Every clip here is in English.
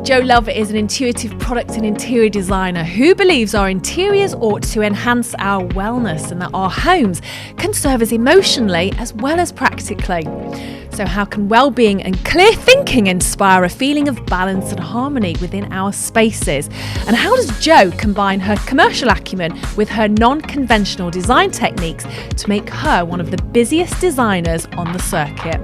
Jo Love is an intuitive product and interior designer who believes our interiors ought to enhance our wellness and that our homes can serve us emotionally as well as practically. So how can well-being and clear thinking inspire a feeling of balance and harmony within our spaces? And how does Jo combine her commercial acumen with her non-conventional design techniques to make her one of the busiest designers on the circuit?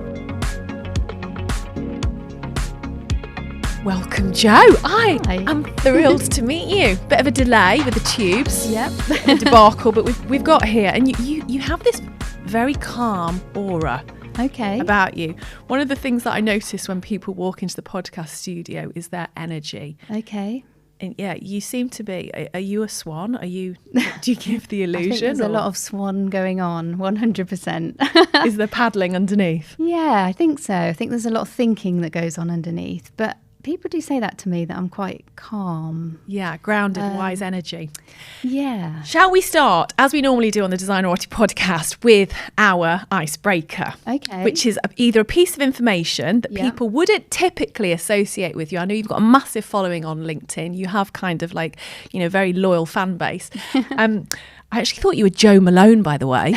Welcome, Jo. I am thrilled to meet you. Bit of a delay with the tubes. Yep. A debacle, but we've got here. And you have this very calm aura about you. One of the things that I notice when people walk into the podcast studio is their energy. Okay. And yeah, you seem to be. Are you a swan? Do you give the illusion? I think there's a lot of swan going on, 100%. Is there paddling underneath? Yeah, I think so. I think there's a lot of thinking that goes on underneath. But people do say that to me, that I'm quite calm. Yeah, grounded, wise energy. Yeah. Shall we start, as we normally do on the Designerati podcast, with our icebreaker? Okay. Which is either a piece of information that people wouldn't typically associate with you. I know you've got a massive following on LinkedIn. You have kind of like, very loyal fan base. I actually thought you were Jo Malone, by the way.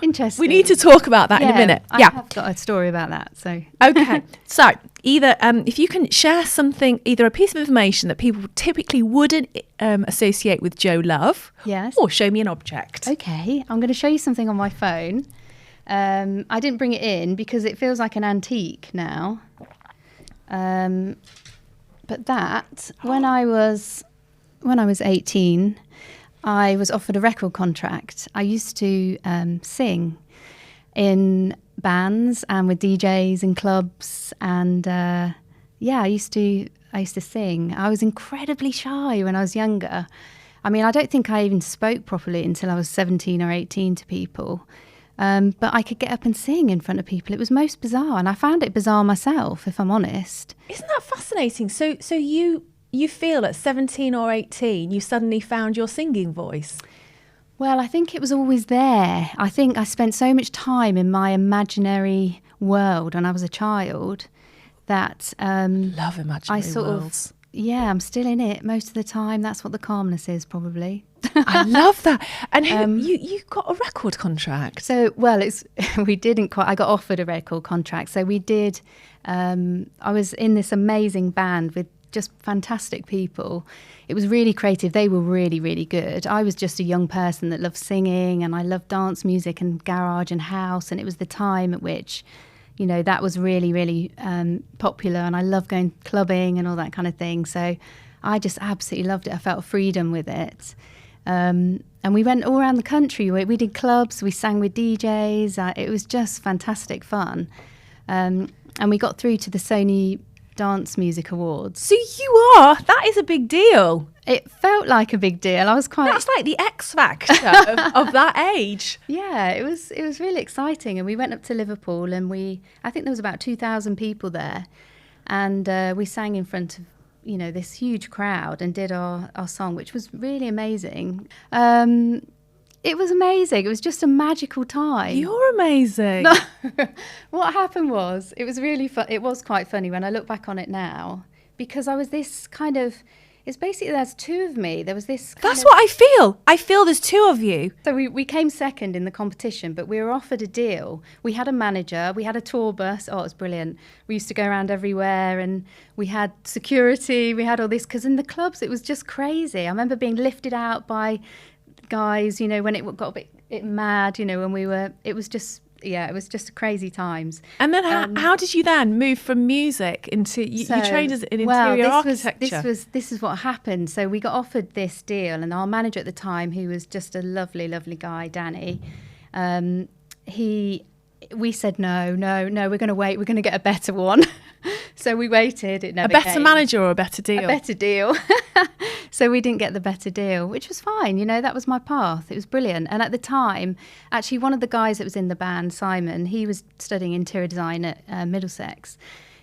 Interesting. We need to talk about that in a minute. I have got a story about that. So okay. So either if you can share something, either a piece of information that people typically wouldn't associate with Jo Love, yes, or show me an object. Okay, I'm going to show you something on my phone. I didn't bring it in because it feels like an antique now. But that when I was 18. I was offered a record contract. I used to sing in bands and with DJs in clubs, and I used to sing. I was incredibly shy when I was younger. I mean, I don't think I even spoke properly until I was 17 or 18 to people. But I could get up and sing in front of people. It was most bizarre, and I found it bizarre myself, if I'm honest. Isn't that fascinating? So you feel at 17 or 18 you suddenly found your singing voice? Well, I think it was always there. I think I spent so much time in my imaginary world when I was a child that love imaginary worlds. I'm still in it most of the time. That's what the calmness is, probably. I love that. And you got a record contract? So, we didn't quite. I got offered a record contract. So we did. I was in this amazing band with just fantastic people. It was really creative. They were really, really good. I was just a young person that loved singing, and I loved dance music and garage and house. And it was the time at which, that was really, really popular. And I loved going clubbing and all that kind of thing. So I just absolutely loved it. I felt freedom with it. And we went all around the country. We did clubs. We sang with DJs. It was just fantastic fun. And we got through to the Sony Dance Music Awards. So that is a big deal. It felt like a big deal. That's like the X Factor of that age. Yeah, it was really exciting. And we went up to Liverpool, and I think there was about 2,000 people there, and we sang in front of this huge crowd and did our song, which was really amazing. It was amazing. It was just a magical time. You're amazing. What happened was, it was really fun. It was quite funny when I look back on it now, because I was this kind of, it's basically, there's two of me. There was this That's what I feel. I feel there's two of you. So we came second in the competition, but we were offered a deal. We had a manager, we had a tour bus. Oh, it was brilliant. We used to go around everywhere, and we had security, we had all this, because in the clubs it was just crazy. I remember being lifted out by guys, when it got a bit mad, when we were, it was just crazy times. And then how did you then move from music into, you trained as an interior architecture? This is what happened. So we got offered this deal, and our manager at the time, who was just a lovely, lovely guy, Danny, we said, no, we're going to wait. We're going to get a better one. So we waited. It never A better came. Manager or a better deal? A better deal. So we didn't get the better deal, which was fine. That was my path. It was brilliant. And at the time, actually, one of the guys that was in the band, Simon, he was studying interior design at Middlesex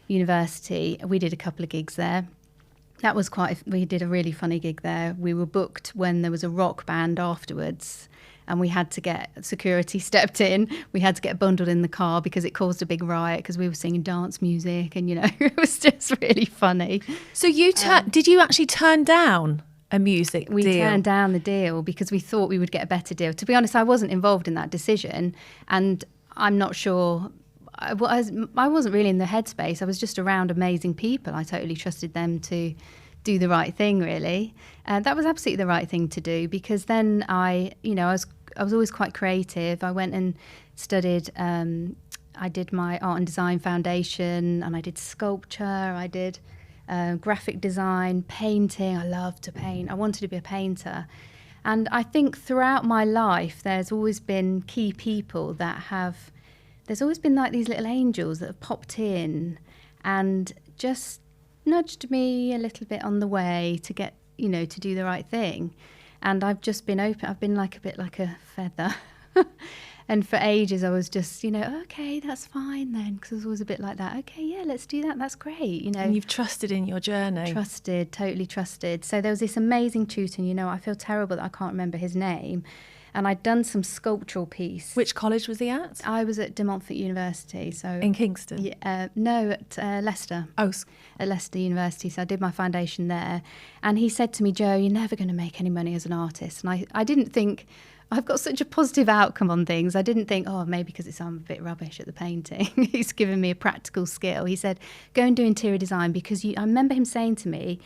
University. We did a couple of gigs there. That was we did a really funny gig there. We were booked when there was a rock band afterwards. and we had to get security stepped in. We had to get bundled in the car because it caused a big riot because we were singing dance music, and it was just really funny. So you did you actually turn down a music We deal? turned down the deal because we thought we would get a better deal. To be honest, I wasn't involved in that decision, and I'm not sure. I wasn't really in the headspace. I was just around amazing people. I totally trusted them to do the right thing, really. That was absolutely the right thing to do, because then I was always quite creative. I went and studied. I did my art and design foundation, and I did sculpture. I did graphic design, painting. I love to paint. I wanted to be a painter. And I think throughout my life, there's always been key people there's always been like these little angels that have popped in and just nudged me a little bit on the way to get, to do the right thing. And I've just been open. I've been like a bit like a feather. And for ages, I was just, okay, that's fine then. Because I was always a bit like that. Okay, yeah, let's do that. That's great, And you've trusted in your journey. Trusted, totally trusted. So there was this amazing tutor, and, I feel terrible that I can't remember his name. And I'd done some sculptural piece. Which college was he at? I was at De Montfort University. So in Kingston? Yeah, no, at Leicester. Oh. At Leicester University. So I did my foundation there. And he said to me, Jo, you're never going to make any money as an artist. And I didn't think, I've got such a positive outcome on things. I didn't think, maybe because I'm a bit rubbish at the painting. He's given me a practical skill. He said, go and do interior design, because I remember him saying to me,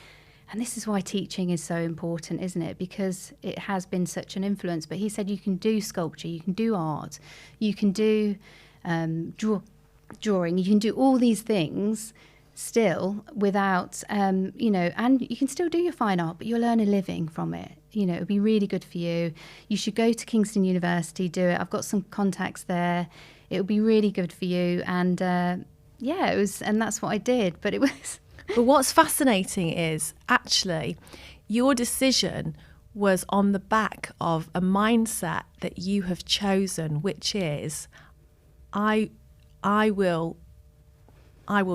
and this is why teaching is so important, isn't it? Because it has been such an influence. But he said you can do sculpture, you can do art, you can do drawing, you can do all these things still without, and you can still do your fine art, but you'll earn a living from it. It'll be really good for you. You should go to Kingston University, do it. I've got some contacts there. It'll be really good for you. And it was, and that's what I did. But it was... But what's fascinating is actually your decision was on the back of a mindset that you have chosen, which is I will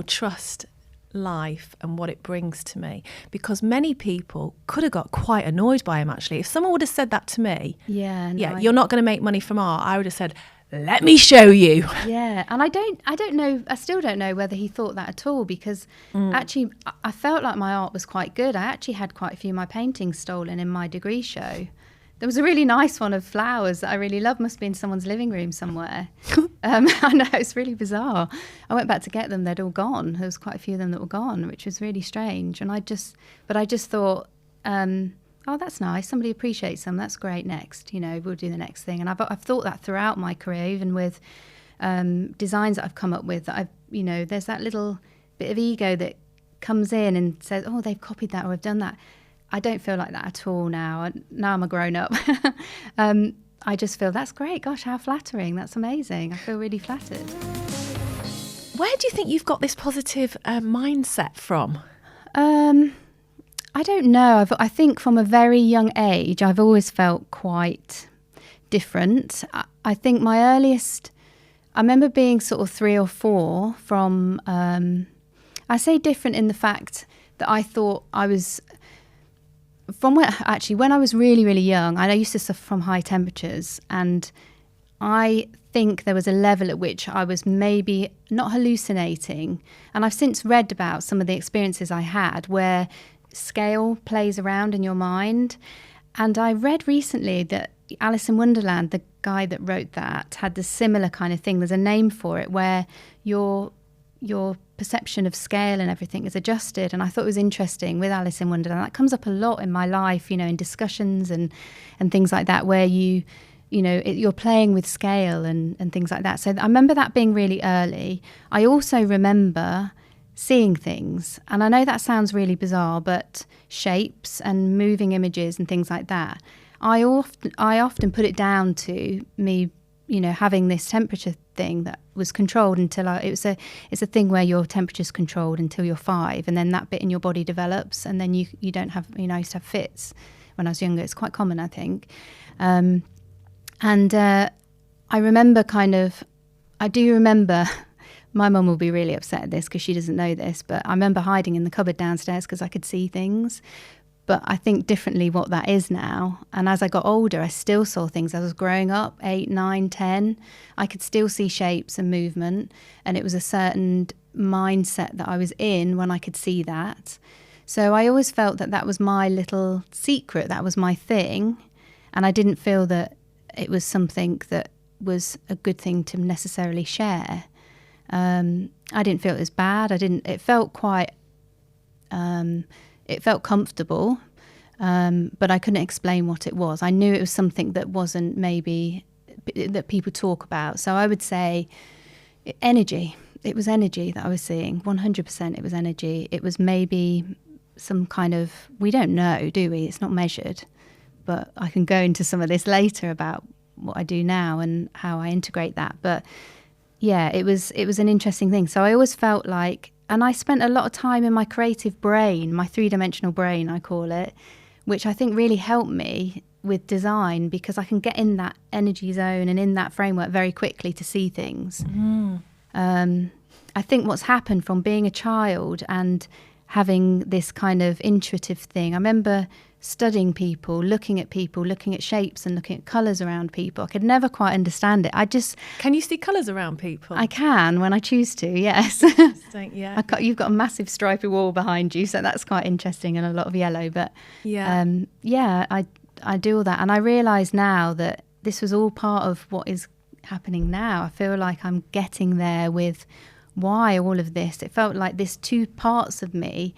trust life and what it brings to me. Because many people could have got quite annoyed by him, actually. If someone would have said that to me, you're not going to make money from art, I would have said, let me show you. Yeah, and I don't know, I still don't know whether he thought that at all, because actually I felt like my art was quite good. I actually had quite a few of my paintings stolen in my degree show. There was a really nice one of flowers that I really love, must be in someone's living room somewhere. I know, it's really bizarre. I went back to get them, they'd all gone. There was quite a few of them that were gone, which was really strange. And I just thought, that's nice. Somebody appreciates them. That's great. Next, we'll do the next thing. And I've thought that throughout my career, even with designs that I've come up with. That there's that little bit of ego that comes in and says, "Oh, they've copied that, or I've done that." I don't feel like that at all now. Now I'm a grown up. I just feel that's great. Gosh, how flattering. That's amazing. I feel really flattered. Where do you think you've got this positive mindset from? I don't know. I think from a very young age, I've always felt quite different. I think my earliest, I remember being sort of 3 or 4 from, I say different in the fact that I thought I was, when I was really, really young, I used to suffer from high temperatures, and I think there was a level at which I was maybe not hallucinating. And I've since read about some of the experiences I had where scale plays around in your mind. And I read recently that Alice in Wonderland, the guy that wrote that, had the similar kind of thing. There's a name for it, where your perception of scale and everything is adjusted. And I thought it was interesting with Alice in Wonderland. That comes up a lot in my life, in discussions and things like that, where you're playing with scale and things like that. So I remember that being really early. I also remember seeing things, and I know that sounds really bizarre, but shapes and moving images and things like that, I often put it down to me, having this temperature thing that was controlled until it's a thing where your temperature's controlled until you're 5, and then that bit in your body develops, and then you don't have, I used to have fits when I was younger. It's quite common, I think. And I remember I do remember, my mum will be really upset at this because she doesn't know this, but I remember hiding in the cupboard downstairs because I could see things. But I think differently what that is now. And as I got older, I still saw things. As I was growing up, 8, 9, 10, I could still see shapes and movement. And it was a certain mindset that I was in when I could see that. So I always felt that that was my little secret. That was my thing. And I didn't feel that it was something that was a good thing to necessarily share. I didn't feel it was bad. It felt quite, it felt comfortable, but I couldn't explain what it was. I knew it was something that wasn't maybe that people talk about. So I would say energy. It was energy that I was seeing. 100% it was energy. It was maybe some kind of, we don't know, do we? It's not measured. But I can go into some of this later about what I do now and how I integrate that. But yeah, it was an interesting thing. So I always felt like, and I spent a lot of time in my creative brain, my 3-dimensional brain, I call it, which I think really helped me with design, because I can get in that energy zone and in that framework very quickly to see things. I think what's happened from being a child and having this kind of intuitive thing, I remember studying people, looking at shapes and looking at colours around people. I could never quite understand it. Can you see colours around people? I can when I choose to, yes. Yeah. You've got a massive stripy wall behind you, so that's quite interesting, and a lot of yellow. But I do all that. And I realise now that this was all part of what is happening now. I feel like I'm getting there with why all of this. It felt like this two parts of me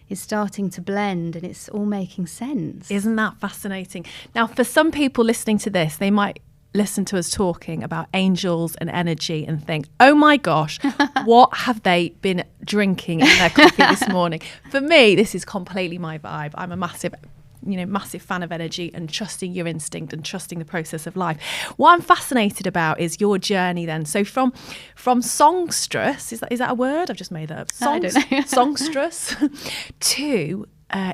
is starting to blend, and it's all making sense. Isn't that fascinating? Now, for some people listening to this, they might listen to us talking about angels and energy and think, oh my gosh, what have they been drinking in their coffee this morning? For me, this is completely my vibe. I'm a massive fan of energy and trusting your instinct and trusting the process of life. What I'm fascinated about is your journey then. So from songstress, is that a word? I've just made that up. I don't know. Songstress to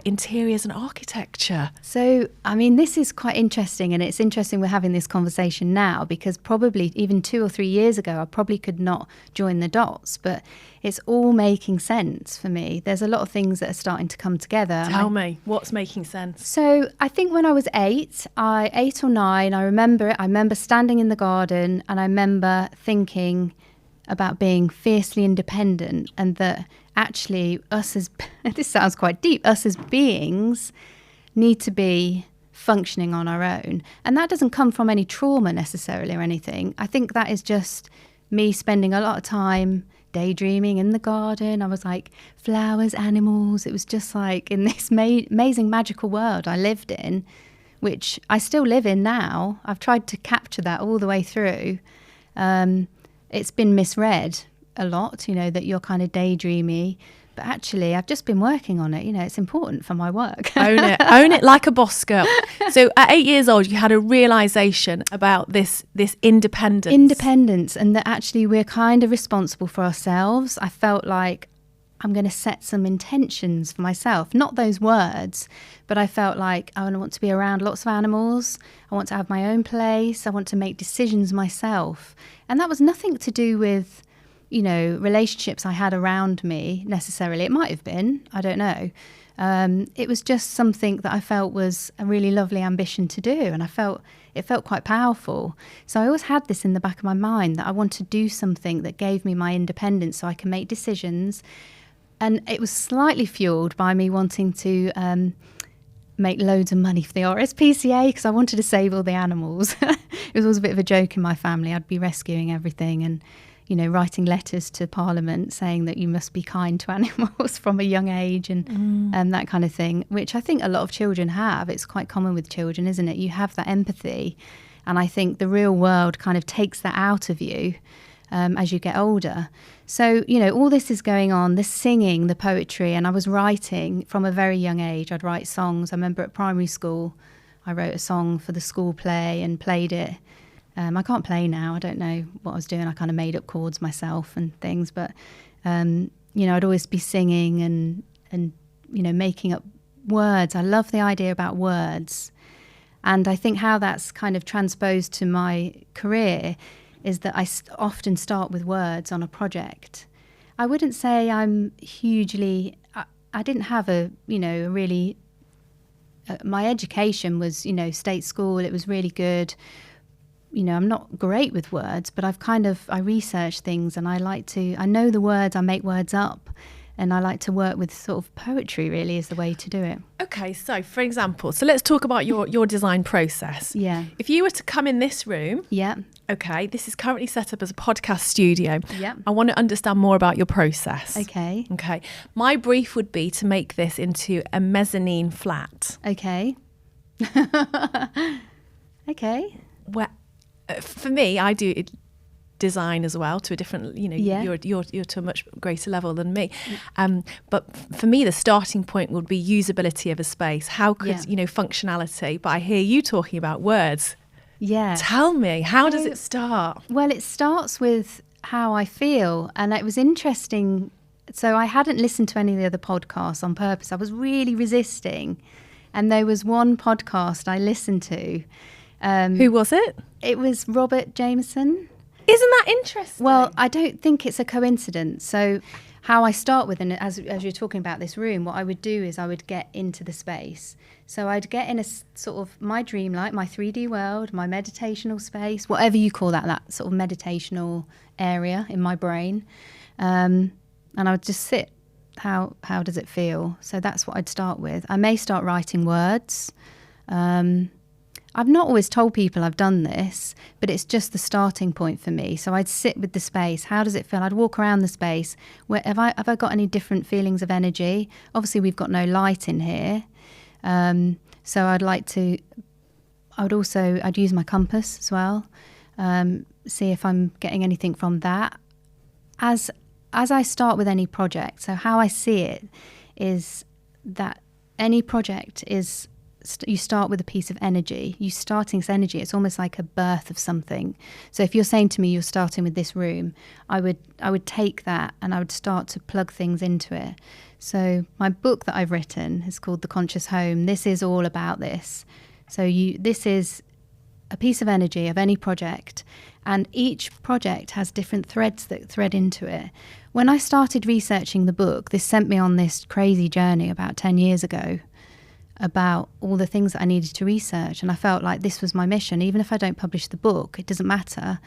interiors and architecture. So, I mean, this is quite interesting, and it's interesting we're having this conversation now, because probably even 2 or 3 years ago, I probably could not join the dots, but it's all making sense for me. There's a lot of things that are starting to come together. Tell me, what's making sense? So I think when I was 8 or 9, I remember it. I remember standing in the garden, and I remember thinking about being fiercely independent, and that actually us as, this sounds quite deep, us as beings need to be functioning on our own. And that doesn't come from any trauma necessarily or anything. I think that is just me spending a lot of time daydreaming in the garden. I was like, flowers, animals. It was just like in this amazing magical world I lived in, which I still live in now. I've tried to capture that all the way through. It's been misread a lot, that you're kind of daydreamy. But actually, I've just been working on it. It's important for my work. Own it like a boss girl. So at 8 years old, you had a realisation about this independence. And that actually we're kind of responsible for ourselves. I felt like I'm going to set some intentions for myself. Not those words, but I felt like I want to be around lots of animals. I want to have my own place. I want to make decisions myself. And that was nothing to do with relationships I had around me necessarily. It might have been, I don't know. It was just something that I felt was a really lovely ambition to do, and it felt quite powerful. So I always had this in the back of my mind that I want to do something that gave me my independence so I can make decisions. And it was slightly fueled by me wanting to make loads of money for the RSPCA, because I wanted to save all the animals. It was always a bit of a joke in my family. I'd be rescuing everything and writing letters to Parliament saying that you must be kind to animals from a young age and that kind of thing, which I think a lot of children have. It's quite common with children, isn't it? You have that empathy. And I think the real world kind of takes that out of you as you get older. So, all this is going on, this singing, the poetry, and I was writing from a very young age. I'd write songs. I remember at primary school, I wrote a song for the school play and played it. I can't play now. I don't know what I was doing. I kind of made up chords myself and things. But, I'd always be singing and making up words. I love the idea about words. And I think how that's kind of transposed to my career is that I often start with words on a project. I wouldn't say I'm hugely... I didn't have a really my education was, state school. It was really good. I'm not great with words, but I research things, and I know the words, I make words up, and I like to work with sort of poetry, really, is the way to do it. Okay, so for example, let's talk about your design process. Yeah. If you were to come in this room, Yeah. okay, this is currently set up as a podcast studio. Yeah. I want to understand more about your process. Okay. Okay. My brief would be to make this into a mezzanine flat. Okay. Okay. Where, for me, I do design as well to a different, you're to a much greater level than me. But for me, the starting point would be usability of a space. How could, functionality, but I hear you talking about words. Yeah. Tell me, how does it start? Well, it starts with how I feel. And it was interesting. So I hadn't listened to any of the other podcasts on purpose. I was really resisting. And there was one podcast I listened to. Who was it? It was Robert Jameson. Isn't that interesting? Well, I don't think it's a coincidence. So how I start with, and as you're talking about this room, what I would do is I would get into the space. So I'd get in a sort of my dream light, my 3D world, my meditational space, whatever you call that sort of meditational area in my brain. And I would just sit. How does it feel? So that's what I'd start with. I may start writing words. I've not always told people I've done this, but it's just the starting point for me. So I'd sit with the space. How does it feel? I'd walk around the space. Have I got any different feelings of energy? Obviously, we've got no light in here. So I'd use my compass as well. See if I'm getting anything from that. As I start with any project, so how I see it is that any project is, you start with a piece of energy. You starting this energy, it's almost like a birth of something. So if you're saying to me you're starting with this room, I would take that and I would start to plug things into it. So my book that I've written is called The Conscious Home. This is all about this. So this is a piece of energy of any project, and each project has different threads that thread into it. When I started researching the book, this sent me on this crazy journey about 10 years ago about all the things that I needed to research. And I felt like this was my mission. Even if I don't publish the book, it doesn't matter,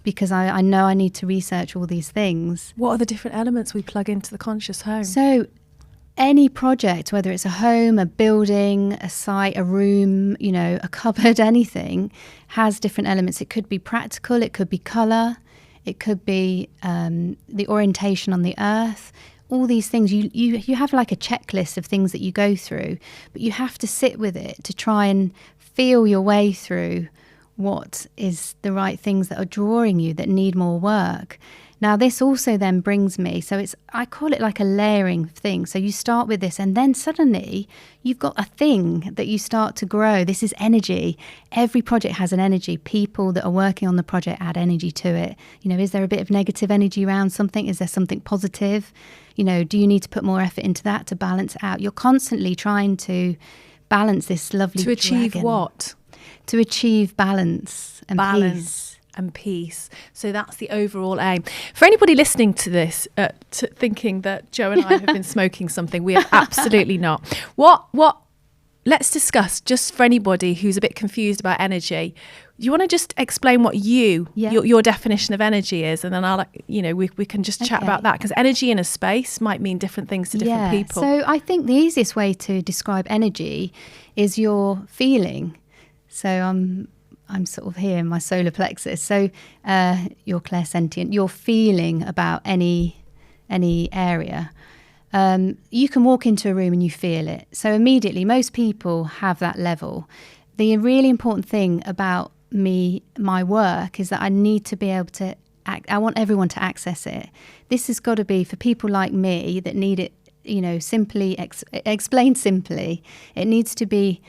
because I know I need to research all these things. What are the different elements we plug into the conscious home? So any project, whether it's a home, a building, a site, a room, a cupboard, anything, has different elements. It could be practical, it could be colour, it could be the orientation on the earth. All these things, you have like a checklist of things that you go through, but you have to sit with it to try and feel your way through what is the right things that are drawing you that need more work. Now, this also then brings me, so I call it like a layering thing. So you start with this, and then suddenly you've got a thing that you start to grow. This is energy. Every project has an energy. People that are working on the project add energy to it. Is there a bit of negative energy around something? Is there something positive? Do you need to put more effort into that to balance it out? You're constantly trying to balance this lovely To achieve dragon. what? To achieve balance and peace. And peace. So that's the overall aim. For anybody listening to this, thinking that Jo and I have been smoking something, we are absolutely not. What? Let's discuss, just for anybody who's a bit confused about energy. You want to just explain what your definition of energy is, and then we can just chat about that, because energy in a space might mean different things to different people. So I think the easiest way to describe energy is your feeling. So I'm sort of here in my solar plexus. So you're clairsentient. Your feeling about any area. You can walk into a room and you feel it. So immediately, most people have that level. The really important thing about my work is that I need to be able to I want everyone to access it. This has got to be for people like me that need it, simply explained simply. It needs to be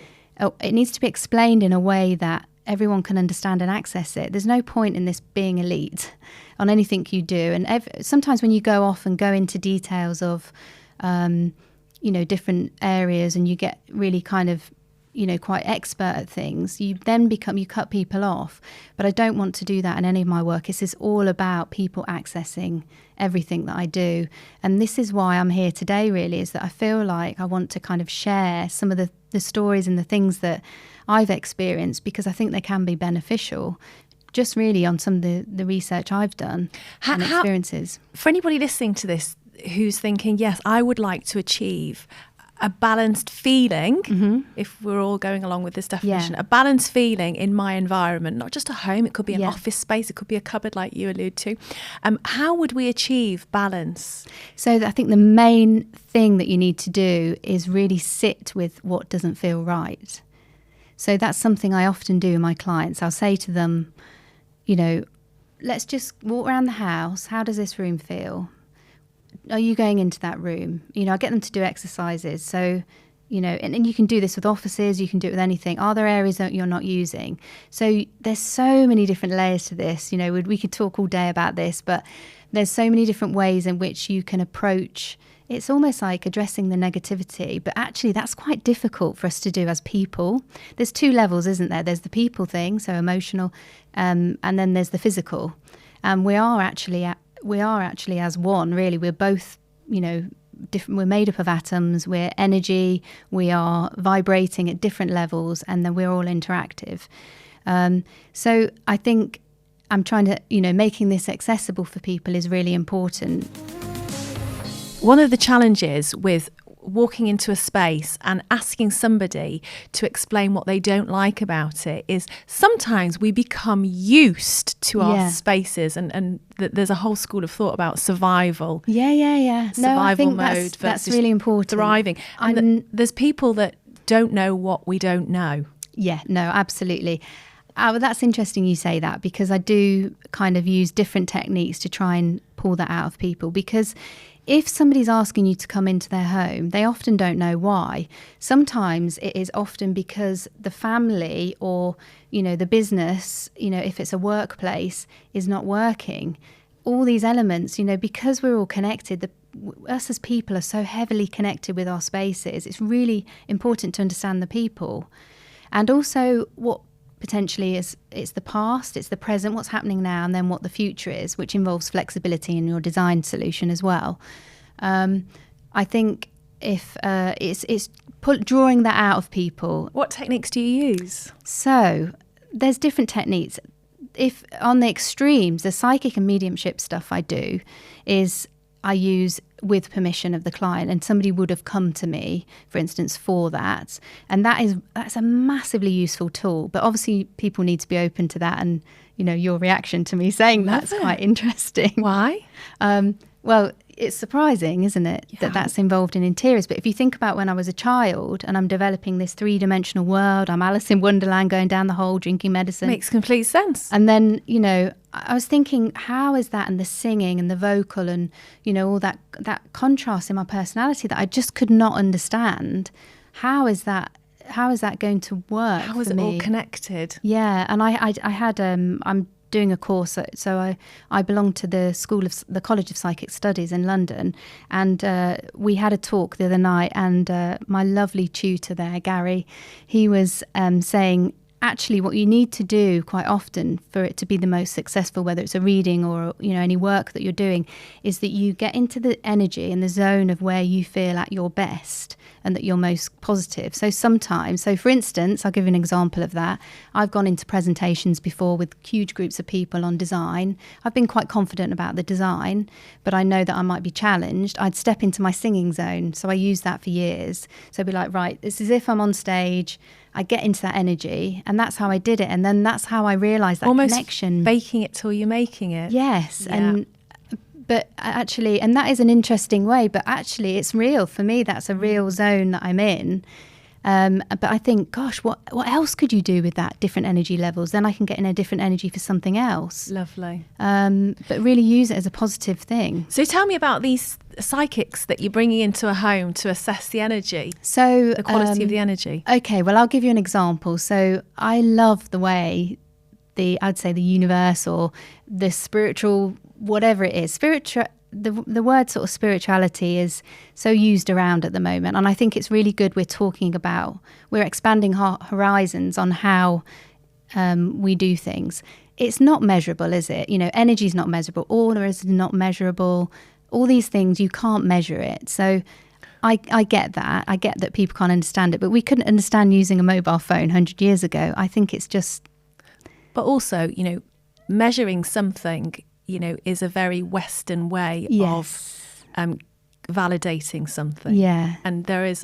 explained in a way that everyone can understand and access it. There's no point in this being elite on anything you do. And sometimes when you go off and go into details of, different areas, and you get really kind of quite expert at things, you cut people off. But I don't want to do that in any of my work. This is all about people accessing everything that I do. And this is why I'm here today, really, is that I feel like I want to kind of share some of the stories and the things that I've experienced, because I think they can be beneficial, just really on some of the research I've done and experiences. For anybody listening to this who's thinking, yes, I would like to achieve a balanced feeling, if we're all going along with this definition, a balanced feeling in my environment, not just a home, it could be an office space, it could be a cupboard like you allude to. How would we achieve balance? So I think the main thing that you need to do is really sit with what doesn't feel right. So that's something I often do with my clients. I'll say to them, let's just walk around the house. How does this room feel? Are you going into that room? I get them to do exercises. So, and you can do this with offices, you can do it with anything. Are there areas that you're not using? So there's so many different layers to this. We could talk all day about this, but there's so many different ways in which you can approach. It's almost like addressing the negativity, but actually that's quite difficult for us to do as people. There's two levels, isn't there? There's the people thing, so emotional, and then there's the physical. We are actually as one, really. We're both, different. We're made up of atoms. We're energy. We are vibrating at different levels, and then we're all interactive. So I think I'm trying to, making this accessible for people is really important. One of the challenges with walking into a space and asking somebody to explain what they don't like about it is sometimes we become used to our spaces, and there's a whole school of thought about survival. Survival I think mode that's really important. Thriving. And there's people that don't know what we don't know. Yeah, no, absolutely. Well, that's interesting you say that, because I do kind of use different techniques to try and pull that out of people. Because if somebody's asking you to come into their home, they often don't know why. Sometimes it is often because the family or, the business, if it's a workplace, is not working. All these elements, because we're all connected, us as people are so heavily connected with our spaces. It's really important to understand the people. And also what potentially it's the past, it's the present, what's happening now, and then what the future is, which involves flexibility in your design solution as well. I think if it's drawing that out of people. What techniques do you use? So there's different techniques. If on the extremes, the psychic and mediumship stuff I do is I use with permission of the client, and somebody would have come to me, for instance, for that. And that's a massively useful tool. But obviously people need to be open to that, and your reaction to me saying that's quite interesting. Why? Well, it's surprising, isn't it, that that's involved in interiors. But if you think about when I was a child and I'm developing this three-dimensional world, I'm Alice in Wonderland going down the hole, drinking medicine. Makes complete sense. And then, I was thinking, how is that, and the singing and the vocal and, all that contrast in my personality that I just could not understand. How is that going to work? How is it all connected? Yeah. And I had, I'm doing a course. So I belong to the College of Psychic Studies in London, and we had a talk the other night, and my lovely tutor there, Gary, he was saying, actually what you need to do quite often for it to be the most successful, whether it's a reading or any work that you're doing, is that you get into the energy and the zone of where you feel at your best and that you're most positive. So for instance, I'll give you an example of that. I've gone into presentations before with huge groups of people on design. I've been quite confident about the design, but I know that I might be challenged. I'd step into my singing zone. So I used that for years. So I'd be like, right, it's as if I'm on stage. I get into that energy, and that's how I did it. And then that's how I realised that almost connection. Baking it till you're making it. Yes. Yeah. But actually, and that is an interesting way, but actually it's real. For me, that's a real zone that I'm in. But I think, gosh, what else could you do with that, different energy levels? Then I can get in a different energy for something else. Lovely. But really use it as a positive thing. So tell me about these psychics that you're bringing into a home to assess the energy, so the quality of the energy. Okay, well, I'll give you an example. So I love the way I'd say the universe or the spiritual, whatever it is, the word sort of spirituality is so used around at the moment, and I think it's really good we're expanding our horizons on how we do things. It's not measurable, is it? Energy is not measurable. Order is not measurable. All these things, you can't measure it. So I get that. I get that people can't understand it, but we couldn't understand using a mobile phone 100 years ago. I think it's just... But also, measuring something, is a very Western way Yes. of validating something. Yeah. And there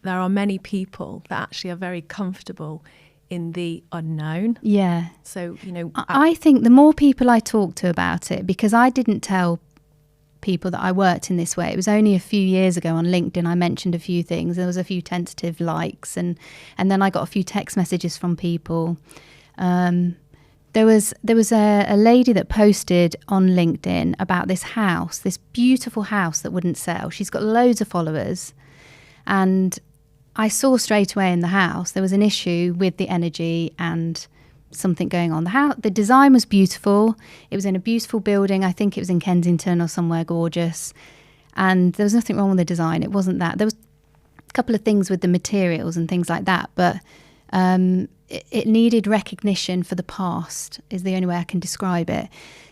are many people that actually are very comfortable in the unknown. Yeah. So, I think the more people I talk to about it, because I didn't tell people that I worked in this way. It was only a few years ago on LinkedIn I mentioned a few things. There was a few tentative likes, and then I got a few text messages from people. There was a lady that posted on LinkedIn about this house, this beautiful house that wouldn't sell. She's got loads of followers, and I saw straight away in the house there was an issue with the energy and something going on. The design was beautiful. It was in a beautiful building. I think it was in Kensington or somewhere gorgeous. And there was nothing wrong with the design. It wasn't that. There was a couple of things with the materials and things like that, but it needed recognition for the past is the only way I can describe it.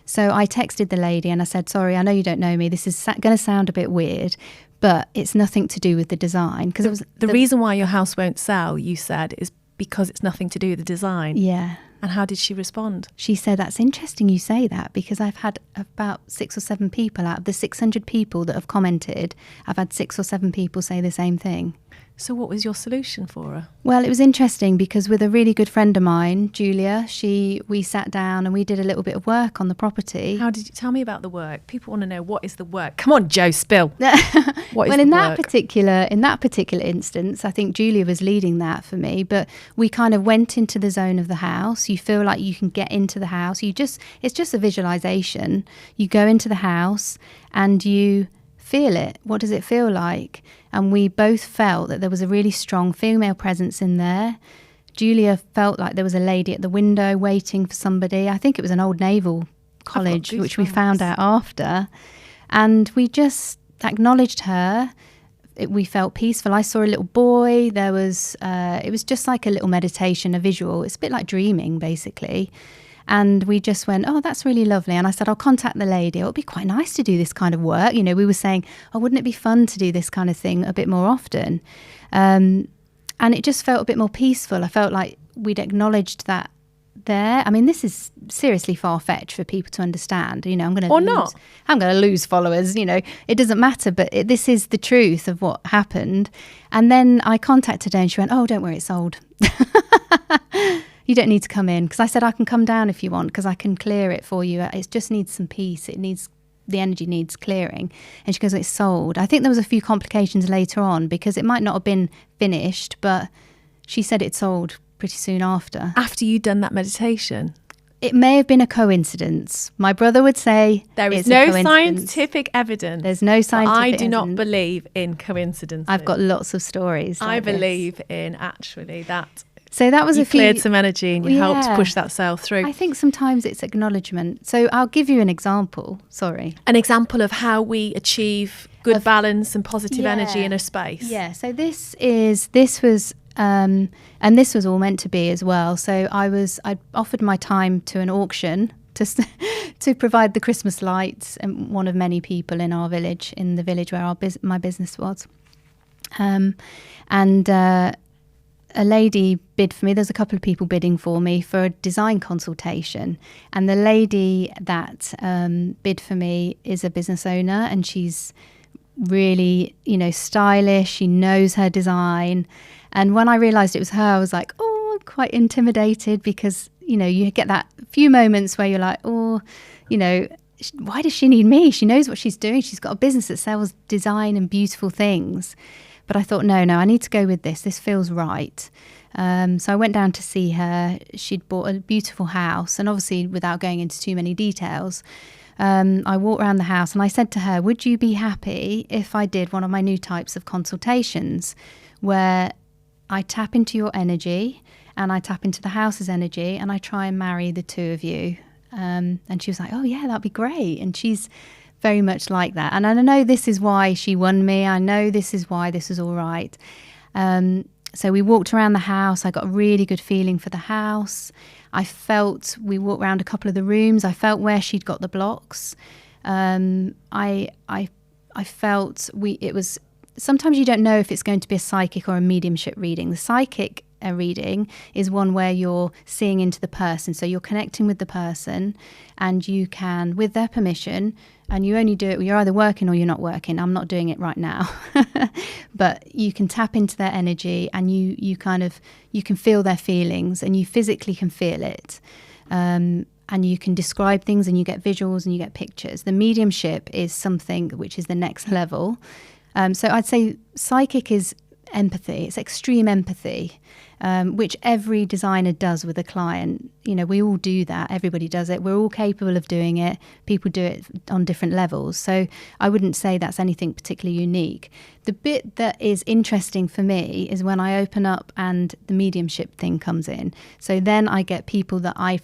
So I texted the lady and I said, sorry, I know you don't know me. This is going to sound a bit weird, but it's nothing to do with the design. Because it was the reason why your house won't sell, you said, is because it's nothing to do with the design. Yeah. And how did she respond? She said, that's interesting you say that, because I've had about 6 or 7 people out of the 600 people that have commented, I've had 6 or 7 people say the same thing. So what was your solution for her? Well, it was interesting because with a really good friend of mine, Julia, we sat down and we did a little bit of work on the property. How did you tell me about the work? People want to know, what is the work? Come on, Jo, spill. What is well, the in work? that particular instance, I think Julia was leading that for me, but we kind of went into the zone of the house. You feel like you can get into the house. It's just a visualization. You go into the house and you feel it. What does it feel like? And we both felt that there was a really strong female presence in there. Julia felt like there was a lady at the window waiting for somebody. I think it was an old naval college, which we found out after. And we just acknowledged her. We felt peaceful. I saw a little boy. It was just like a little meditation, a visual. It's a bit like dreaming, basically. And we just went, oh, that's really lovely. And I said, I'll contact the lady. It would be quite nice to do this kind of work. We were saying, oh, wouldn't it be fun to do this kind of thing a bit more often? And it just felt a bit more peaceful. I felt like we'd acknowledged that there. I mean, this is seriously far-fetched for people to understand. I'm going to lose followers. It doesn't matter. But this is the truth of what happened. And then I contacted her and she went, oh, don't worry, it's sold. You don't need to come in, because I said I can come down if you want, because I can clear it for you. It just needs some peace. The energy needs clearing. And she goes, it's sold. I think there was a few complications later on because it might not have been finished, but she said it sold pretty soon after. After you'd done that meditation? It may have been a coincidence. My brother would say there is no scientific evidence. There's no scientific evidence. I do not believe in coincidences. I've got lots of stories. I believe in actually that. So that was you cleared some energy and you helped push that sale through. I think sometimes it's acknowledgement. So I'll give you an example. Sorry. An example of how we achieve good balance and positive energy in a space. Yeah. So this was and this was all meant to be as well. So I offered my time to an auction to provide the Christmas lights, and one of many people in our village, in the village where my business was. A lady bid for me. There's a couple of people bidding for me for a design consultation. And the lady that bid for me is a business owner, and she's really, stylish. She knows her design. And when I realised it was her, I was like, oh, I'm quite intimidated, because, you get that few moments where you're like, oh, why does she need me? She knows what she's doing. She's got a business that sells design and beautiful things. But I thought, no, I need to go with this. This feels right. So I went down to see her. She'd bought a beautiful house. And obviously, without going into too many details, I walked around the house and I said to her, would you be happy if I did one of my new types of consultations where I tap into your energy and I tap into the house's energy and I try and marry the two of you? And she was like, oh, yeah, that'd be great. And she's very much like that. And I know this is why she won me. I know this is why this is all right. So we walked around the house. I got a really good feeling for the house. We walked around a couple of the rooms. I felt where she'd got the blocks. I felt it was, sometimes you don't know if it's going to be a psychic or a mediumship reading. The psychic reading is one where you're seeing into the person. So you're connecting with the person, and you can, with their permission, and you only do it when you're either working or you're not working. I'm not doing it right now. But you can tap into their energy, and you can feel their feelings, and you physically can feel it. And you can describe things, and you get visuals and you get pictures. The mediumship is something which is the next level. So I'd say psychic is empathy. It's extreme empathy, which every designer does with a client. You know, we all do that. Everybody does it. We're all capable of doing it. People do it on different levels. So I wouldn't say that's anything particularly unique. The bit that is interesting for me is when I open up and the mediumship thing comes in. So then I get people that I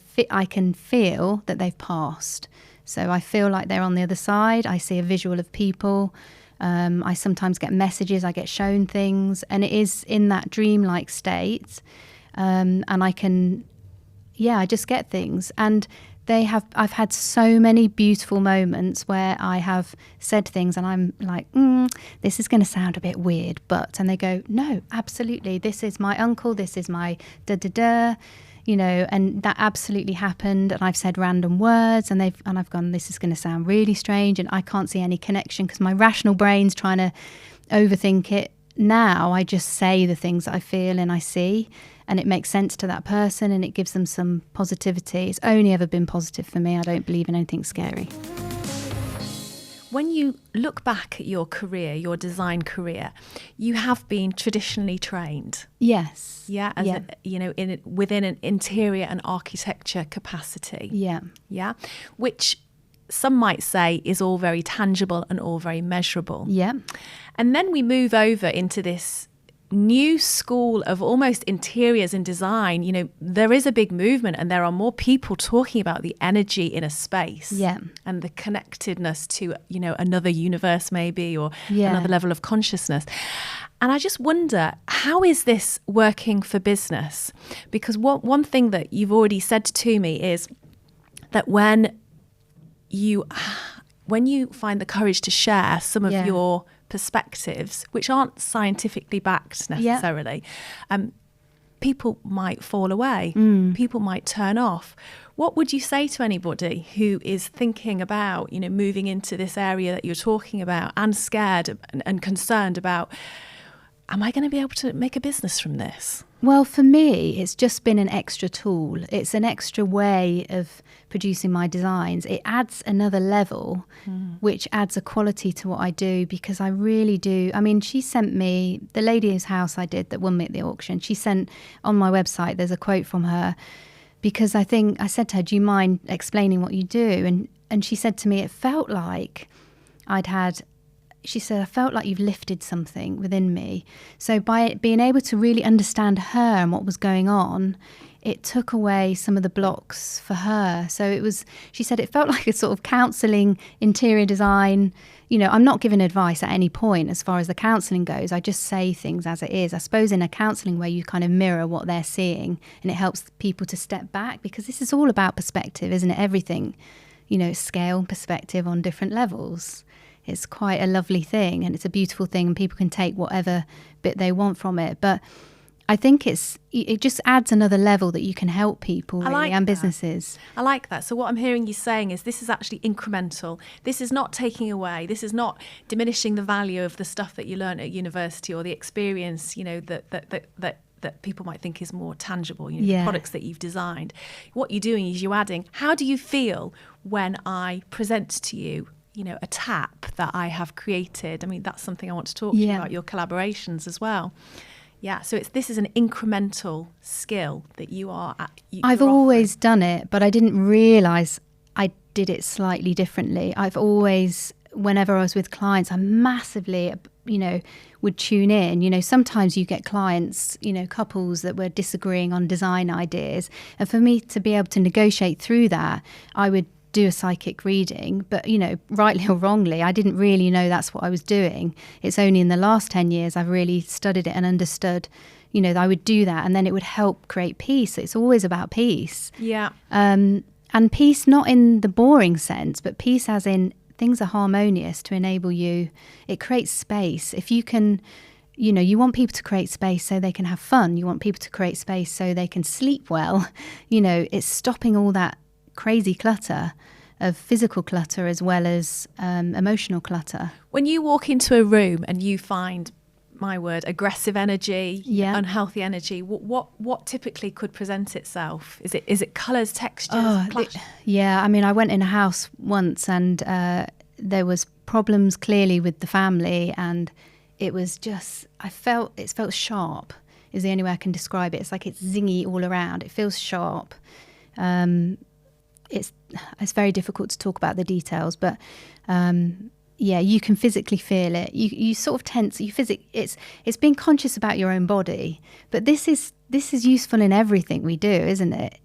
can feel that they've passed. So I feel like they're on the other side. I see a visual of people. I sometimes get messages, I get shown things, and it is in that dreamlike state. And I just get things. And I've had so many beautiful moments where I have said things and I'm like, this is going to sound a bit weird, and they go, no, absolutely. This is my uncle. This is my da-da-da. You know, and that absolutely happened. And I've said random words, and I've gone, this is going to sound really strange, and I can't see any connection because my rational brain's trying to overthink it. Now I just say the things that I feel and I see, and it makes sense to that person, and it gives them some positivity. It's only ever been positive for me. I don't believe in anything scary. When you look back at your career, your design career, you have been traditionally trained. Yes. Yeah. Within an interior and architecture capacity. Yeah. Yeah. Which some might say is all very tangible and all very measurable. Yeah. And then we move over into this new school of almost interiors and design. You know, there is a big movement, and there are more people talking about the energy in a space, and the connectedness to, you know, another universe maybe, or another level of consciousness. And I just wonder, how is this working for business? Because one thing that you've already said to me is that when you find the courage to share some of your perspectives, which aren't scientifically backed necessarily, people might fall away. People might turn off. What would you say to anybody who is thinking about, you know, moving into this area that you're talking about, and scared and concerned about, am I going to be able to make a business from this? Well, for me, it's just been an extra tool. It's an extra way of producing my designs. It adds another level, which adds a quality to what I do, because I really do. I mean, she sent me, the lady whose house I did that won me at the auction, she sent on my website, there's a quote from her, because I said to her, do you mind explaining what you do? And she said to me, it felt like she said, I felt like you've lifted something within me. So by being able to really understand her and what was going on, it took away some of the blocks for her. So she said, it felt like a sort of counselling interior design. You know, I'm not giving advice at any point as far as the counselling goes. I just say things as it is. I suppose in a counselling way, you kind of mirror what they're seeing, and it helps people to step back, because this is all about perspective, isn't it? Everything, you know, scale and perspective on different levels. It's quite a lovely thing, and it's a beautiful thing, and people can take whatever bit they want from it. But I think it just adds another level that you can help people really, and businesses. I like that. So what I'm hearing you saying is this is actually incremental. This is not taking away. This is not diminishing the value of the stuff that you learn at university, or the experience, you know, that people might think is more tangible, you know, the products that you've designed. What you're doing is you're adding, how do you feel when I present to you, you know, a tap that I have created? I mean, that's something I want to talk to you about, your collaborations as well. Yeah, so this is an incremental skill that you are at. I've always done it, but I didn't realise I did it slightly differently. I've always, whenever I was with clients, I massively, you know, would tune in. You know, sometimes you get clients, you know, couples that were disagreeing on design ideas. And for me to be able to negotiate through that, I would do a psychic reading, but, you know, rightly or wrongly, I didn't really know that's what I was doing. It's only in the last 10 years I've really studied it and understood, you know, that I would do that, and then it would help create peace. It's always about peace. Yeah. And peace not in the boring sense, but peace as in things are harmonious to enable you. It creates space. If you can, you know, you want people to create space so they can have fun. You want people to create space so they can sleep well. You know, it's stopping all that crazy clutter of physical clutter as well as emotional clutter. When you walk into a room and you find, my word, aggressive energy, unhealthy energy, what typically could present itself? Is it colours, textures? Yeah, I mean, I went in a house once and there was problems clearly with the family, and it was just, it felt sharp is the only way I can describe it. It's like it's zingy all around. It feels sharp. It's very difficult to talk about the details, but yeah, you can physically feel it. You sort of tense. It's being conscious about your own body. But this is useful in everything we do, isn't it?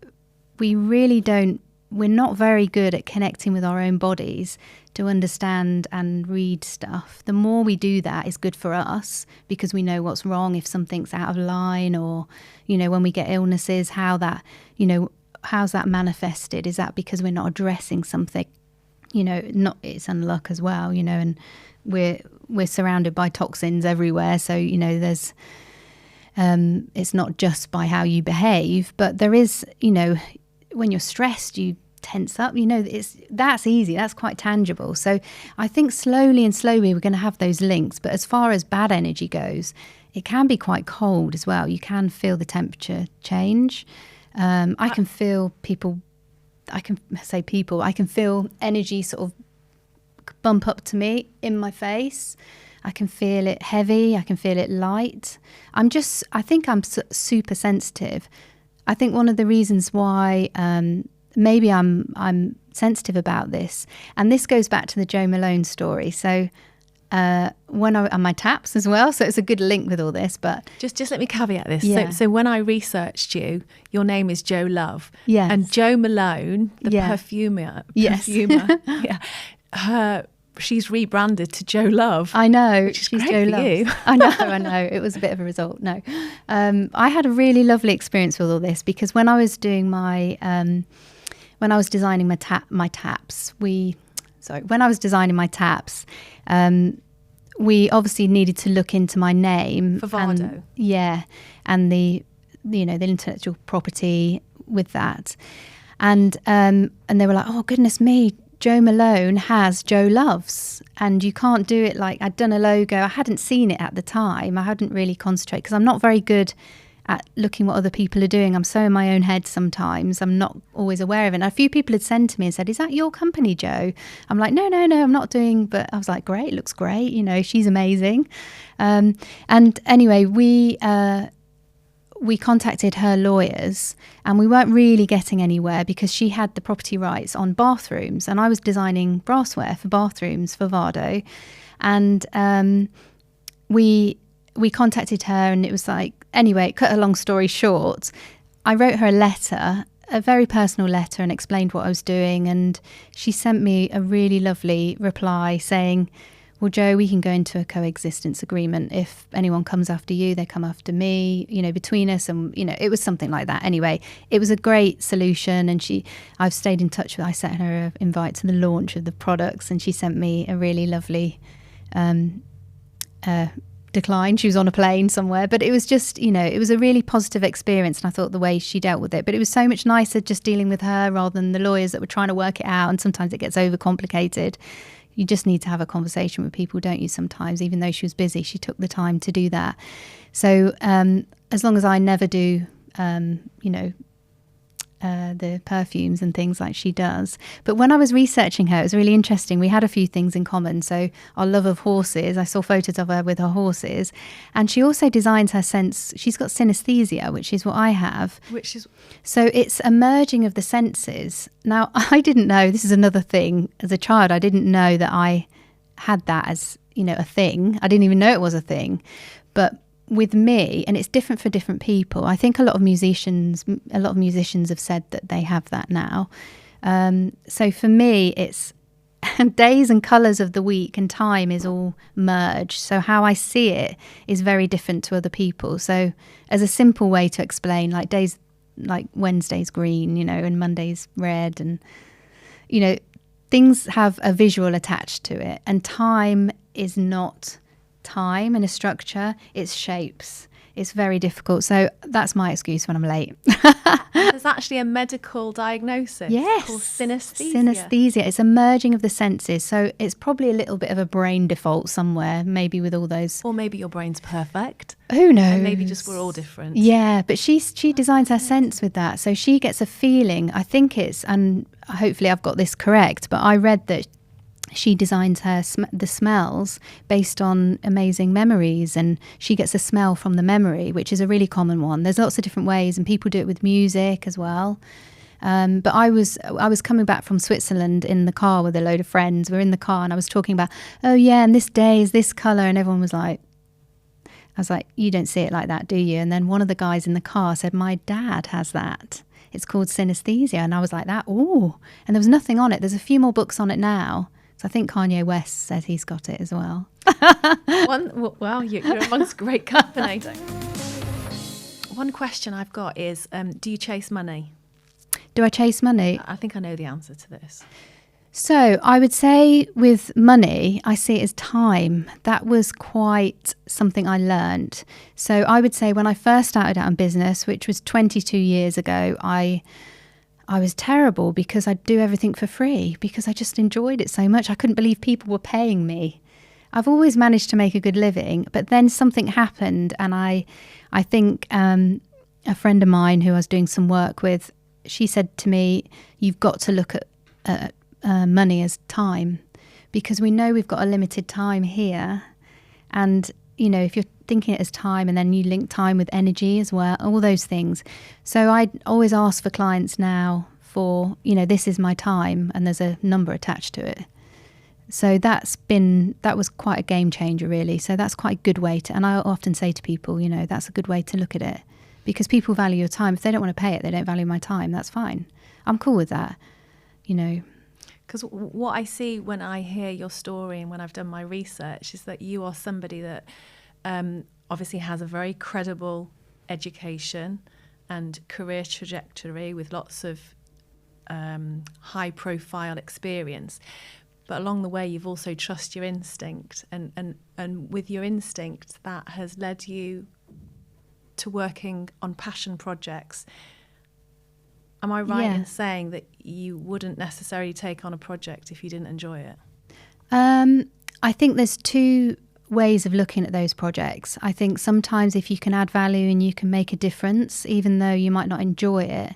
We're not very good at connecting with our own bodies to understand and read stuff. The more we do that is good for us, because we know what's wrong if something's out of line, or, you know, when we get illnesses, how's that manifested? Is that because we're not addressing something? You know, it's unluck as well, you know, and we're surrounded by toxins everywhere. So, you know, there's, it's not just by how you behave, but there is, you know, when you're stressed, you tense up, you know, that's easy. That's quite tangible. So I think slowly we're going to have those links. But as far as bad energy goes, it can be quite cold as well. You can feel the temperature change. I can feel I can feel energy sort of bump up to me in my face. I can feel it heavy. I can feel it light. I think I'm super sensitive. I think one of the reasons why maybe I'm sensitive about this, and this goes back to the Jo Malone story. So when and my taps as well, so it's a good link with all this. But just let me caveat this. Yeah. So when I researched you, your name is Jo Love. Yes. And Jo Malone, the perfumer, she's rebranded to Jo Love. I know, which is she's great Jo Love. You. I know. It was a bit of a result. No, I had a really lovely experience with all this, because when I was doing when I was designing my taps, we obviously needed to look into my name. Favado. And the intellectual property with that. And they were like, oh, goodness me, Jo Malone has Jo Loves. And you can't do it like, I'd done a logo. I hadn't seen it at the time. I hadn't really concentrated, because I'm not very good at looking what other people are doing. I'm so in my own head sometimes. I'm not always aware of it. And a few people had sent to me and said, is that your company, Jo? I'm like, no, I'm not doing, but I was like, great, looks great. You know, she's amazing. And anyway, we contacted her lawyers, and we weren't really getting anywhere, because she had the property rights on bathrooms, and I was designing brassware for bathrooms for Vado. And we contacted her, and it was like, anyway, cut a long story short, I wrote her a letter, a very personal letter, and explained what I was doing. And she sent me a really lovely reply saying, well, Jo, we can go into a coexistence agreement. If anyone comes after you, they come after me, you know, between us. And, you know, it was something like that. Anyway, it was a great solution. And I've stayed in touch with, I sent her an invite to the launch of the products, and she sent me a really lovely decline. She was on a plane somewhere, but it was just, you know, it was a really positive experience. And I thought the way she dealt with it, but it was so much nicer just dealing with her rather than the lawyers that were trying to work it out. And sometimes it gets overcomplicated. You just need to have a conversation with people, don't you? Sometimes, even though she was busy, she took the time to do that. So as long as I never do, the perfumes and things like she does. But when I was researching her, it was really interesting. We had a few things in common. So our love of horses, I saw photos of her with her horses. And she also designs her sense. She's got synesthesia, which is what I have. So it's a merging of the senses. Now, I didn't know, this is another thing. As a child, I didn't know that I had that as, you know, a thing. I didn't even know it was a thing. But with me, and it's different for different people. I think a lot of musicians have said that they have that now. So for me, it's days and colours of the week and time is all merged. So how I see it is very different to other people. So as a simple way to explain, like days, like Wednesday's green, you know, and Monday's red, and, you know, things have a visual attached to it. And time is not time in a structure, it's shapes. It's very difficult. So that's my excuse when I'm late. There's actually a medical diagnosis. Yes. Called synesthesia. Synesthesia. It's a merging of the senses. So it's probably a little bit of a brain default somewhere, maybe with all those. Or maybe your brain's perfect. Who knows? And maybe just we're all different. Yeah, but she designs her sense with that. So she gets a feeling. I think it's, and hopefully I've got this correct, but I read that she designs the smells based on amazing memories, and she gets a smell from the memory, which is a really common one. There's lots of different ways, and people do it with music as well. But I was coming back from Switzerland in the car with a load of friends. We're in the car, and I was talking about, oh yeah, and this day is this colour, and everyone was like, I was like, you don't see it like that, do you? And then one of the guys in the car said, my dad has that. It's called synesthesia. And I was like, that, ooh. And there was nothing on it. There's a few more books on it now. I think Kanye West says he's got it as well. Well, you're amongst great company. One question I've got is, do you chase money? Do I chase money? I think I know the answer to this. So I would say with money, I see it as time. That was quite something I learned. So I would say when I first started out in business, which was 22 years ago, I was terrible because I'd do everything for free because I just enjoyed it so much. I couldn't believe people were paying me. I've always managed to make a good living, but then something happened, and I think a friend of mine who I was doing some work with, she said to me, you've got to look at money as time, because we know we've got a limited time here. And, you know, if you're thinking it as time and then you link time with energy as well, all those things. So I always ask for clients now for, you know, this is my time, and there's a number attached to it. So that was quite a game changer, really. So that's quite a good way to, and I often say to people, you know, that's a good way to look at it, because people value your time. If they don't want to pay it, they don't value my time. That's fine. I'm cool with that, you know. Because what I see when I hear your story and when I've done my research is that you are somebody that obviously has a very credible education and career trajectory with lots of high profile experience, but along the way you've also trusted your instinct, and with your instinct that has led you to working on passion projects. Am I right in saying that you wouldn't necessarily take on a project if you didn't enjoy it? I think there's two ways of looking at those projects. I think sometimes if you can add value and you can make a difference, even though you might not enjoy it.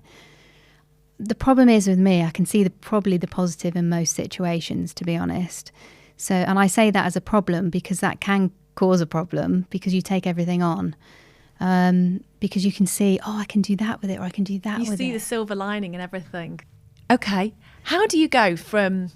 The problem is with me, I can see probably the positive in most situations, to be honest. So, and I say that as a problem because that can cause a problem because you take everything on. Because you can see, oh, I can do that with it, or I can do that with it. You see the silver lining and everything. Okay. How do you go from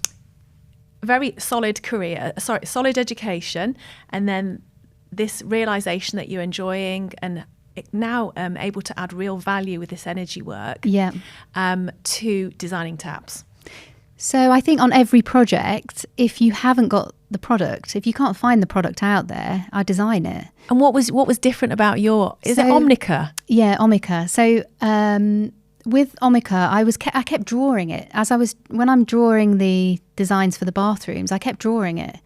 very solid career, solid education, and then this realization that you're enjoying and now able to add real value with this energy work, to designing taps? So I think on every project, if you haven't got the product, if you can't find the product out there, I design it. And what was different about is it Omnica? Yeah, Omnica. So with Omnica, I kept drawing it when I'm drawing the designs for the bathrooms. I kept drawing it,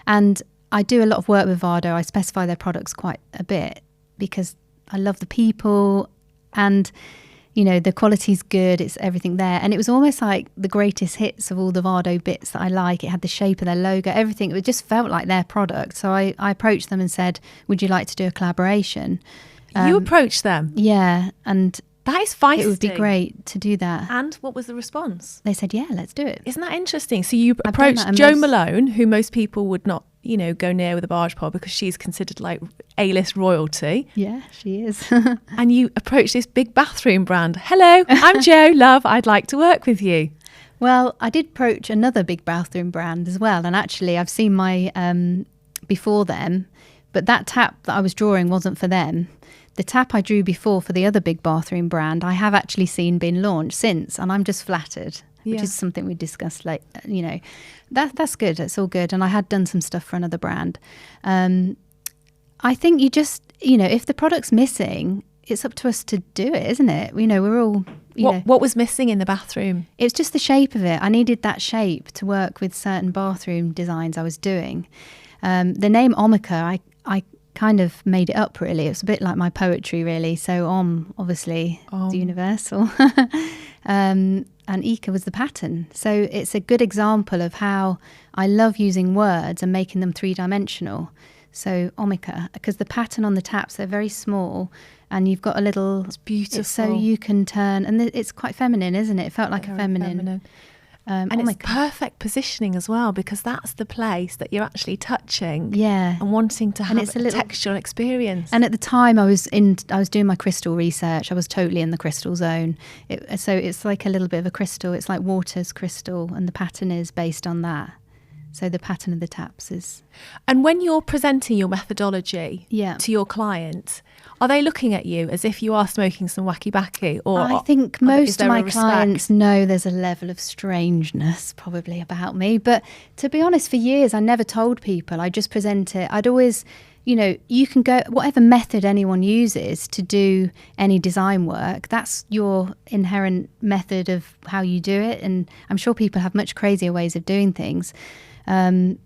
and I do a lot of work with Vardo. I specify their products quite a bit because I love the people, and you know, the quality's good, it's everything there. And it was almost like the greatest hits of all the Vardo bits that I like. It had the shape of their logo, everything. It just felt like their product. So I approached them and said, would you like to do a collaboration? You approached them? Yeah. And that is feisty. It would be great to do that. And what was the response? They said, yeah, let's do it. Isn't that interesting? So you approached Jo Malone, who most people would not, you know, go near with a barge pole because she's considered like A-list royalty. Yeah, she is. And you approached this big bathroom brand. Hello, I'm Jo Love. I'd like to work with you. Well, I did approach another big bathroom brand as well. And actually, I've seen my before them, but that tap that I was drawing wasn't for them. The tap I drew before for the other big bathroom brand, I have actually seen been launched since, and I'm just flattered. which is something we discussed. Like, that's good. It's all good. And I had done some stuff for another brand. I think you just, if the product's missing, it's up to us to do it, isn't it? We're all. What was missing in the bathroom? It was just the shape of it. I needed that shape to work with certain bathroom designs I was doing. The name Omika, I kind of made it up, really. It's a bit like my poetry, really. So obviously, is universal. And Ika was the pattern. So it's a good example of how I love using words and making them three-dimensional. So Omika, because the pattern on the taps, they're very small, and you've got a little... It's beautiful. So you can turn... And it's quite feminine, isn't it? It felt like a feminine. And it's perfect positioning as well, because that's the place that you're actually touching and wanting to have a textural experience. And at the time I was doing my crystal research. I was totally in the crystal zone. So it's like a little bit of a crystal. It's like water's crystal, and the pattern is based on that. So the pattern of the taps is... And when you're presenting your methodology to your client, are they looking at you as if you are smoking some wacky-backy? Or I think most of my clients know there's a level of strangeness probably about me. But to be honest, for years, I never told people. I just present it. I'd always... you can go, whatever method anyone uses to do any design work, that's your inherent method of how you do it. And I'm sure people have much crazier ways of doing things. Mine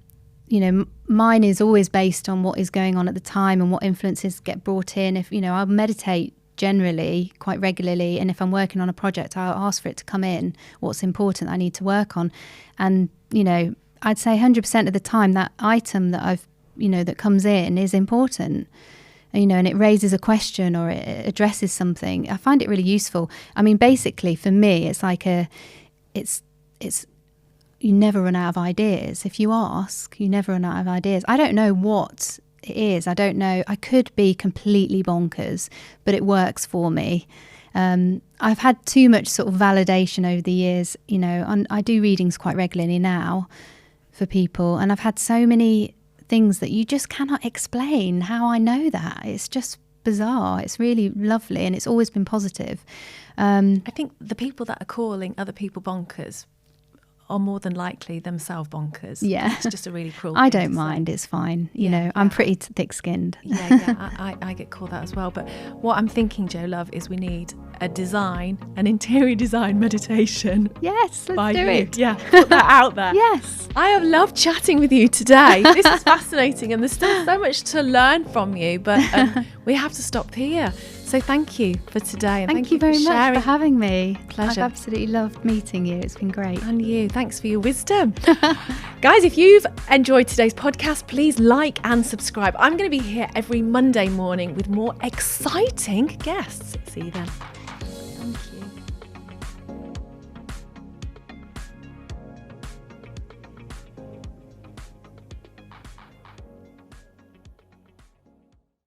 is always based on what is going on at the time and what influences get brought in. If, I'll meditate generally quite regularly. And if I'm working on a project, I'll ask for it to come in, what's important I need to work on. And, I'd say 100% of the time that item that I've that comes in is important, and it raises a question or it addresses something. I find it really useful. I mean, basically for me, it's like it's you never run out of ideas. If you ask, you never run out of ideas. I don't know what it is. I don't know. I could be completely bonkers, but it works for me. I've had too much sort of validation over the years, and I do readings quite regularly now for people, and I've had so many things that you just cannot explain how I know that. It's just bizarre. It's really lovely, and it's always been positive. I think the people that are calling other people bonkers are more than likely themselves bonkers. Yeah. It's just a really cruel I don't mind. It's fine. I'm pretty thick-skinned. I get called that as well. But what I'm thinking, Jo Love, is we need an interior design meditation. Yes, let's do it. Yeah, put that out there. Yes. I have loved chatting with you today. This is fascinating, and there's still so much to learn from you, but we have to stop here. So thank you for today. And thank you very much for having me. Pleasure. I've absolutely loved meeting you. It's been great. And you. Thanks for your wisdom. Guys, if you've enjoyed today's podcast, please like and subscribe. I'm going to be here every Monday morning with more exciting guests. See you then.